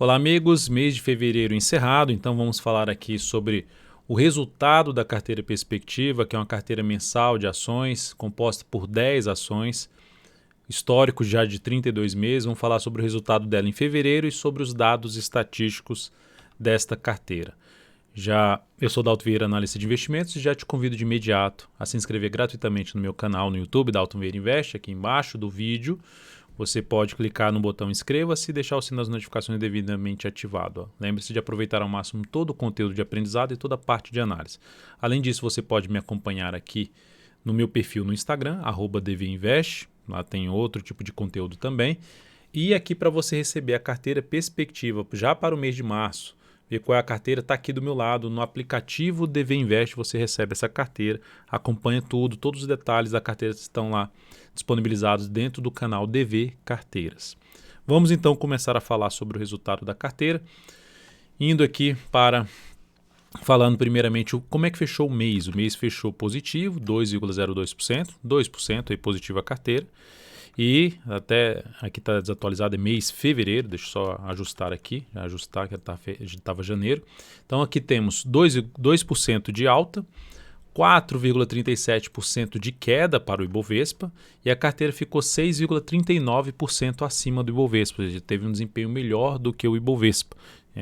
Olá, amigos. Mês de fevereiro encerrado, então vamos falar aqui sobre o resultado da carteira Perspectiva, que é uma carteira mensal de ações, composta por 10 ações, histórico já de 32 meses. Vamos falar sobre o resultado dela em fevereiro e sobre os dados estatísticos desta carteira. Eu sou Dalton Vieira, analista de investimentos, e já te convido de imediato a se inscrever gratuitamente no meu canal no YouTube, Dalton Vieira Invest, aqui embaixo do vídeo. Você pode clicar no botão inscreva-se e deixar o sino das notificações devidamente ativado. Lembre-se de aproveitar ao máximo todo o conteúdo de aprendizado e toda a parte de análise. Além disso, você pode me acompanhar aqui no meu perfil no Instagram, @dvinvest. Lá tem outro tipo de conteúdo também. E aqui para você receber a carteira Perspectiva já para o mês de março. Ver qual é a carteira, está aqui do meu lado, no aplicativo DV Invest você recebe essa carteira, acompanha tudo, todos os detalhes da carteira estão lá disponibilizados dentro do canal DV Carteiras. Vamos então começar a falar sobre o resultado da carteira, indo aqui falando primeiramente como é que fechou o mês. O mês fechou positivo, 2,02%, 2% aí positivo a carteira. E até aqui está desatualizado, é mês fevereiro, deixa eu só ajustar aqui, que estava janeiro. Então aqui temos 2% de alta, 4,37% de queda para o Ibovespa e a carteira ficou 6,39% acima do Ibovespa, ou seja, teve um desempenho melhor do que o Ibovespa.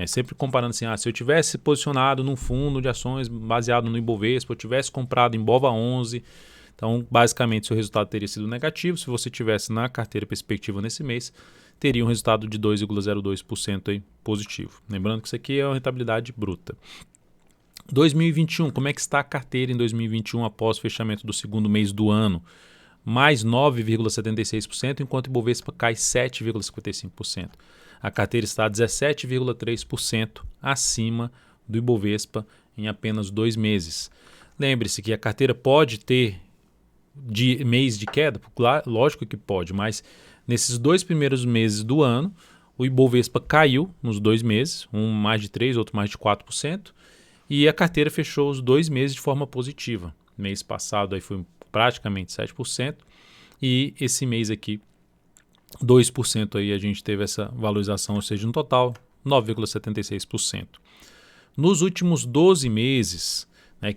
Sempre comparando assim, se eu tivesse posicionado num fundo de ações baseado no Ibovespa, eu tivesse comprado em BOVA11, então, basicamente, seu resultado teria sido negativo. Se você tivesse na carteira Perspectiva nesse mês, teria um resultado de 2,02% aí positivo. Lembrando que isso aqui é uma rentabilidade bruta. 2021, como é que está a carteira em 2021 após o fechamento do segundo mês do ano? Mais 9,76%, enquanto o Ibovespa cai 7,55%. A carteira está 17,3% acima do Ibovespa em apenas 2 meses. Lembre-se que a carteira pode ter de mês de queda, lógico que pode, mas nesses 2 primeiros meses do ano, o Ibovespa caiu nos 2 meses, um mais de 3%, outro mais de 4%, e a carteira fechou os 2 meses de forma positiva. Mês passado aí foi praticamente 7%, e esse mês aqui, 2% aí a gente teve essa valorização, ou seja, no total, 9,76%. Nos últimos 12 meses,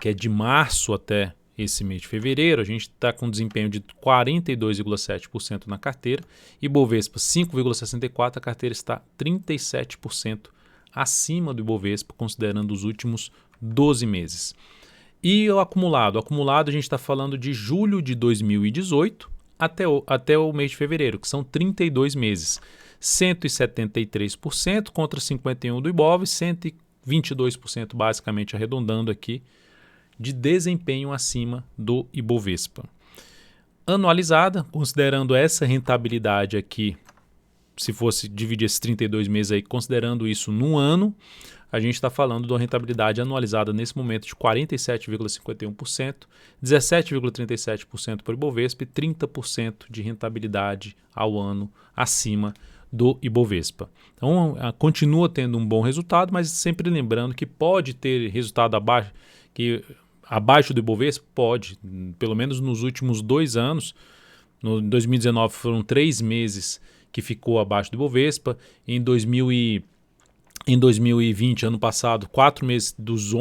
que é de março até esse mês de fevereiro, a gente está com um desempenho de 42,7% na carteira e Ibovespa 5,64%, a carteira está 37% acima do Ibovespa, considerando os últimos 12 meses. E o acumulado? O acumulado a gente está falando de julho de 2018 até o mês de fevereiro, que são 32 meses. 173% contra 51% do Ibov, 122% basicamente arredondando aqui, de desempenho acima do Ibovespa. Anualizada, considerando essa rentabilidade aqui, se fosse dividir esses 32 meses aí, considerando isso num ano, a gente está falando de uma rentabilidade anualizada nesse momento de 47,51%, 17,37% para o Ibovespa e 30% de rentabilidade ao ano acima do Ibovespa. Então, continua tendo um bom resultado, mas sempre lembrando que pode ter resultado abaixo do Ibovespa? Pode, pelo menos nos últimos 2 anos. No 2019 foram 3 meses que ficou abaixo do Ibovespa. Em 2020, ano passado, 4 meses dos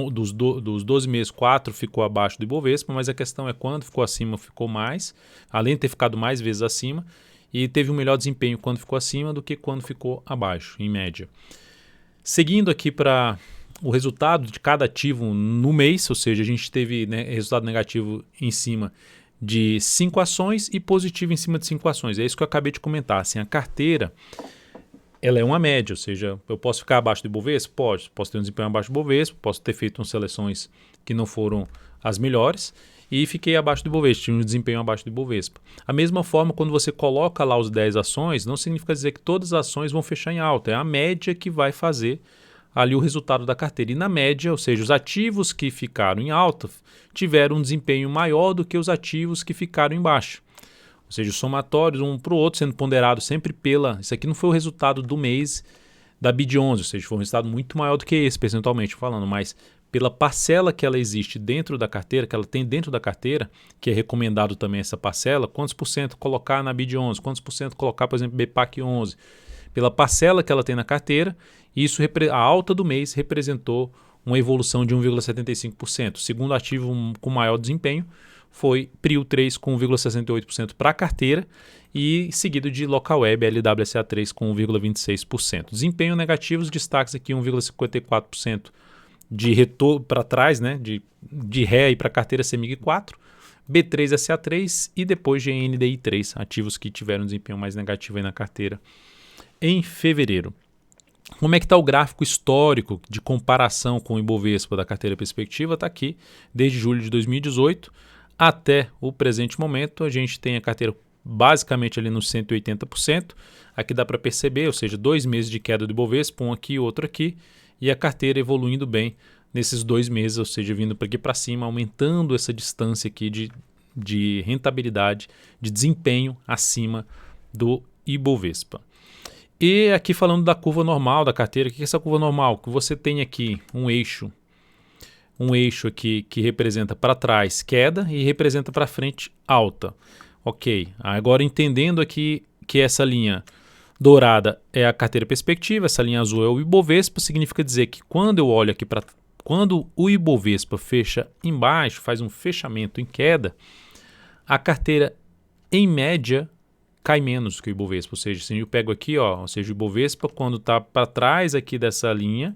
12 meses, 4 ficou abaixo do Ibovespa, mas a questão é quando ficou acima, ficou mais, além de ter ficado mais vezes acima, e teve um melhor desempenho quando ficou acima do que quando ficou abaixo, em média. Seguindo aqui para o resultado de cada ativo no mês, ou seja, a gente teve resultado negativo em cima de 5 ações e positivo em cima de 5 ações. É isso que eu acabei de comentar. Assim, a carteira ela é uma média, ou seja, eu posso ficar abaixo do Ibovespa? Posso ter um desempenho abaixo do Ibovespa, posso ter feito umas seleções que não foram as melhores e fiquei abaixo do Ibovespa, tinha um desempenho abaixo do Ibovespa. A mesma forma, quando você coloca lá os 10 ações, não significa dizer que todas as ações vão fechar em alta, é a média que vai fazer ali o resultado da carteira. E na média, ou seja, os ativos que ficaram em alta tiveram um desempenho maior do que os ativos que ficaram em baixa. Ou seja, os somatórios, um para o outro, sendo ponderado sempre isso aqui não foi o resultado do mês da BID11, ou seja, foi um resultado muito maior do que esse, percentualmente falando, mas pela parcela que ela existe dentro da carteira, que ela tem dentro da carteira, que é recomendado também essa parcela, quantos por cento colocar na BID11, quantos por cento colocar, por exemplo, BPAC11, pela parcela que ela tem na carteira, e isso, a alta do mês representou uma evolução de 1,75%. O segundo ativo com maior desempenho foi Prio 3 com 1,68% para a carteira e seguido de Localweb LWSA3 com 1,26%. Desempenho negativo, os destaques aqui 1,54% de retorno para trás, né, de ré para a carteira CEMIG 4, B3SA3 e depois GNDI 3, ativos que tiveram desempenho mais negativo aí na carteira em fevereiro. Como é que está o gráfico histórico de comparação com o Ibovespa da carteira Perspectiva? Está aqui, desde julho de 2018 até o presente momento, a gente tem a carteira basicamente ali nos 180%. Aqui dá para perceber, ou seja, 2 meses de queda do Ibovespa, um aqui e outro aqui, e a carteira evoluindo bem nesses 2 meses, ou seja, vindo para aqui para cima, aumentando essa distância aqui de rentabilidade, de desempenho acima do Ibovespa. E aqui falando da curva normal da carteira, o que é essa curva normal? Que você tem aqui um eixo aqui que representa para trás queda e representa para frente alta. Ok, agora entendendo aqui que essa linha dourada é a carteira Perspectiva, essa linha azul é o Ibovespa, significa dizer que quando eu olho aqui para quando o Ibovespa fecha embaixo, faz um fechamento em queda, a carteira em média cai menos que o Ibovespa, ou seja, se eu pego aqui, ó, ou seja, o Ibovespa quando está para trás aqui dessa linha,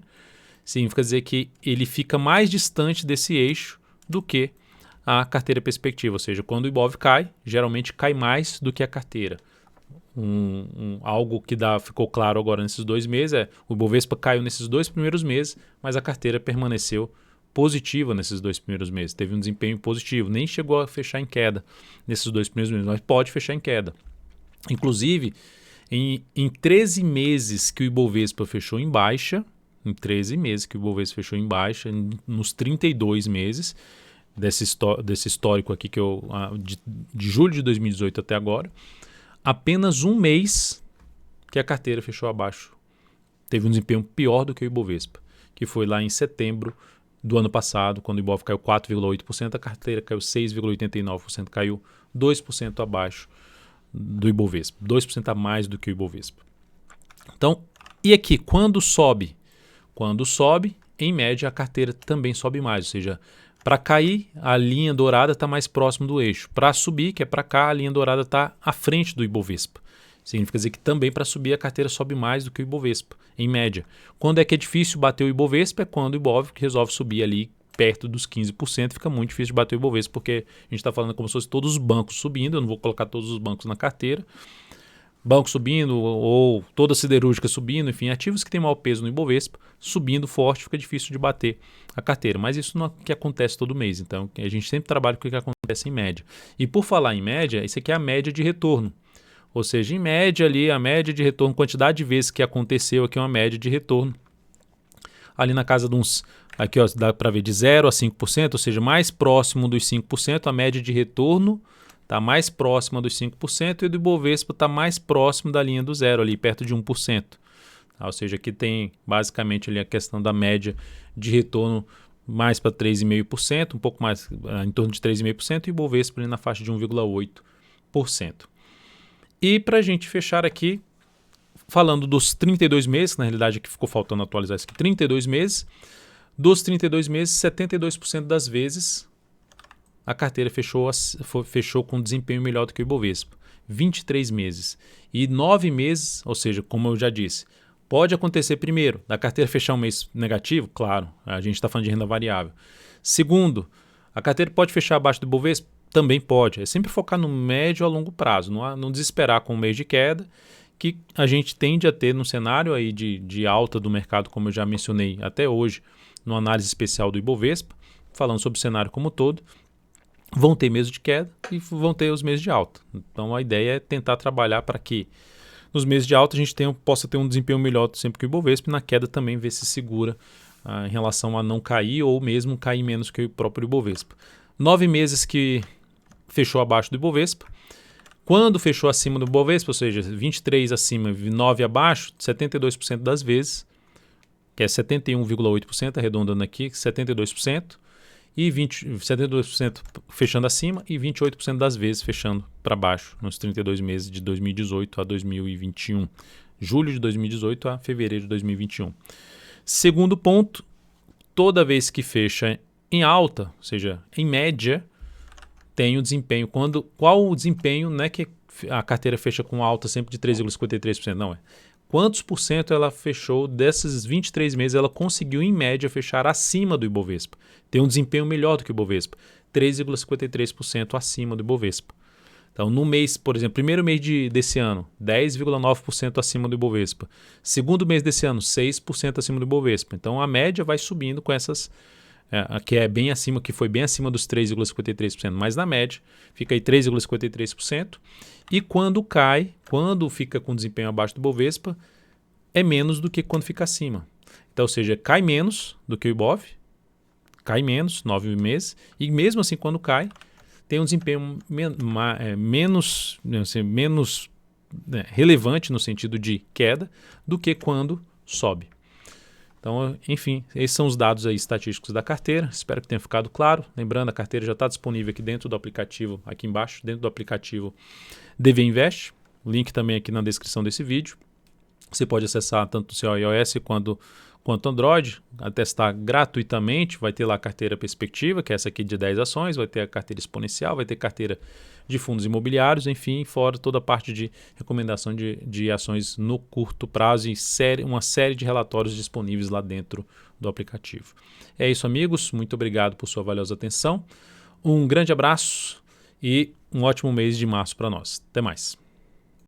significa dizer que ele fica mais distante desse eixo do que a carteira Perspectiva, ou seja, quando o Ibov cai, geralmente cai mais do que a carteira. Algo que ficou claro agora nesses 2 meses é o Ibovespa caiu nesses 2 primeiros meses, mas a carteira permaneceu positiva nesses 2 primeiros meses, teve um desempenho positivo, nem chegou a fechar em queda nesses 2 primeiros meses, mas pode fechar em queda. Inclusive, em 13 meses que o Ibovespa fechou em baixa, nos 32 meses desse histórico aqui de julho de 2018 até agora, apenas 1 mês que a carteira fechou abaixo. Teve um desempenho pior do que o Ibovespa, que foi lá em setembro do ano passado, quando o Ibov caiu 4,8%, a carteira caiu 6,89%, caiu 2% abaixo do Ibovespa, 2% a mais do que o Ibovespa. Então, e aqui, quando sobe? Quando sobe, em média, a carteira também sobe mais, ou seja, para cair, a linha dourada está mais próximo do eixo. Para subir, que é para cá, a linha dourada está à frente do Ibovespa. Significa dizer que também para subir a carteira sobe mais do que o Ibovespa, em média. Quando é que é difícil bater o Ibovespa? É quando o Ibov resolve subir ali perto dos 15%, fica muito difícil de bater o Ibovespa, porque a gente está falando como se fosse todos os bancos subindo, eu não vou colocar todos os bancos na carteira, banco subindo ou toda a siderúrgica subindo, enfim, ativos que têm maior peso no Ibovespa, subindo forte, fica difícil de bater a carteira. Mas isso não é o que acontece todo mês, então a gente sempre trabalha com o que acontece em média. E por falar em média, isso aqui é a média de retorno. Ou seja, em média ali, a média de retorno, quantidade de vezes que aconteceu aqui é uma média de retorno. Ali na casa de uns, aqui ó, dá para ver de 0 a 5%, ou seja, mais próximo dos 5%, a média de retorno está mais próxima dos 5% e do Ibovespa está mais próximo da linha do zero, ali perto de 1%. Ou seja, aqui tem basicamente ali a questão da média de retorno mais para 3,5%, um pouco mais em torno de 3,5% e o Ibovespa ali na faixa de 1,8%. E para a gente fechar aqui, falando dos 32 meses, na realidade aqui ficou faltando atualizar isso aqui, 32 meses, dos 32 meses, 72% das vezes a carteira fechou com desempenho melhor do que o Ibovespa. 23 meses. E 9 meses, ou seja, como eu já disse, pode acontecer primeiro, da carteira fechar um mês negativo, claro, a gente está falando de renda variável. Segundo, a carteira pode fechar abaixo do Ibovespa? Também pode. É sempre focar no médio a longo prazo, não desesperar com um mês de queda, que a gente tende a ter num cenário aí de alta do mercado, como eu já mencionei até hoje, numa análise especial do Ibovespa, falando sobre o cenário como um todo, vão ter meses de queda e vão ter os meses de alta. Então a ideia é tentar trabalhar para que nos meses de alta a gente possa ter um desempenho melhor sempre que o Ibovespa e na queda também ver se segura em relação a não cair ou mesmo cair menos que o próprio Ibovespa. 9 meses que fechou abaixo do Ibovespa. Quando fechou acima do Ibovespa, ou seja, 23 acima e 9 abaixo, 72% das vezes, que é 71,8%, arredondando aqui, 72%. E 72% fechando acima e 28% das vezes fechando para baixo nos 32 meses de 2018 a 2021. julho de 2018 a fevereiro de 2021. Segundo ponto, toda vez que fecha em alta, ou seja, em média, tem o desempenho. Qual o desempenho? Não é que a carteira fecha com alta sempre de 3,53%, não é. Quantos por cento ela fechou desses 23 meses, ela conseguiu em média fechar acima do Ibovespa. Tem um desempenho melhor do que o Ibovespa, 3,53% acima do Ibovespa. Então, no mês, por exemplo, primeiro mês desse ano, 10,9% acima do Ibovespa. Segundo mês desse ano, 6% acima do Ibovespa. Então, a média vai subindo com essas, que é bem acima, que foi bem acima dos 3,53%, mas na média fica aí 3,53%. E quando cai, quando fica com desempenho abaixo do Ibovespa, é menos do que quando fica acima. Então, ou seja, cai menos do que o Ibov, cai menos, 9 meses, e mesmo assim, quando cai, tem um desempenho menos relevante no sentido de queda do que quando sobe. Então, enfim, esses são os dados aí estatísticos da carteira. Espero que tenha ficado claro. Lembrando, a carteira já está disponível aqui dentro do aplicativo, aqui embaixo, dentro do aplicativo DV Invest. O link também aqui na descrição desse vídeo. Você pode acessar tanto o seu iOS quanto Android, testar gratuitamente. Vai ter lá a carteira perspectiva, que é essa aqui de 10 ações, vai ter a carteira exponencial, vai ter carteira de fundos imobiliários, enfim, fora toda a parte de recomendação de ações no curto prazo e uma série de relatórios disponíveis lá dentro do aplicativo. É isso, amigos. Muito obrigado por sua valiosa atenção. Um grande abraço e um ótimo mês de março para nós. Até mais.